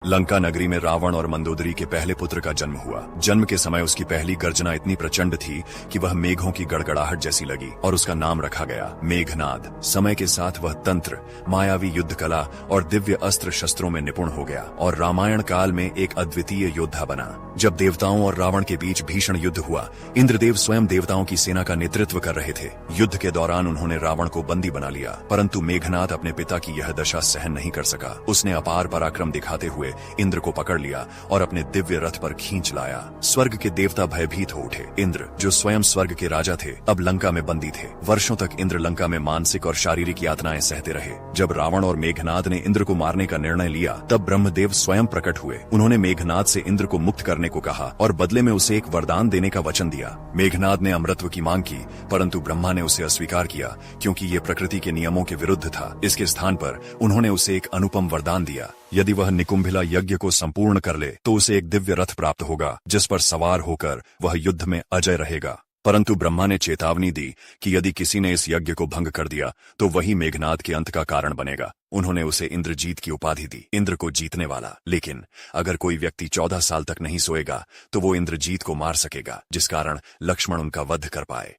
लंका नगरी में रावण और मंदोदरी के पहले पुत्र का जन्म हुआ। जन्म के समय उसकी पहली गर्जना इतनी प्रचंड थी कि वह मेघों की गड़गड़ाहट जैसी लगी और उसका नाम रखा गया मेघनाद। समय के साथ वह तंत्र, मायावी युद्ध कला और दिव्य अस्त्र शस्त्रों में निपुण हो गया और रामायण काल में एक अद्वितीय योद्धा बना। जब देवताओं और रावण के बीच भीषण युद्ध हुआ, इंद्रदेव स्वयं देवताओं की सेना का नेतृत्व कर रहे थे। युद्ध के दौरान उन्होंने रावण को बंदी बना लिया, परंतु मेघनाद अपने पिता की यह दशा सहन नहीं कर सका। उसने अपार पराक्रम दिखाते हुए इंद्र को पकड़ लिया और अपने दिव्य रथ पर खींच लाया। स्वर्ग के देवता भयभीत हो उठे। इंद्र, जो स्वयं स्वर्ग के राजा थे, अब लंका में बंदी थे। वर्षों तक इंद्र लंका में मानसिक और शारीरिक यातनाएं सहते रहे। जब रावण और मेघनाद ने इंद्र को मारने का निर्णय लिया, तब ब्रह्मदेव स्वयं प्रकट हुए। उन्होंने मेघनाद से इंद्र को मुक्त करने को कहा और बदले में उसे एक वरदान देने का वचन दिया। मेघनाद ने अमृतत्व की मांग की, परंतु ब्रह्मा ने उसे अस्वीकार किया क्योंकि ये प्रकृति के नियमों के विरुद्ध था। इसके स्थान पर उन्होंने उसे एक अनुपम वरदान दिया। यदि वह निकुंभिला यज्ञ को संपूर्ण कर ले तो उसे एक दिव्य रथ प्राप्त होगा, जिस पर सवार होकर वह युद्ध में अजय रहेगा। परंतु ब्रह्मा ने चेतावनी दी कि यदि किसी ने इस यज्ञ को भंग कर दिया तो वही मेघनाद के अंत का कारण बनेगा। उन्होंने उसे इंद्रजीत की उपाधि दी, इंद्र को जीतने वाला। लेकिन अगर कोई व्यक्ति 14 साल तक नहीं सोएगा तो वो इंद्रजीत को मार सकेगा, जिस कारण लक्ष्मण उनका वध कर पाए।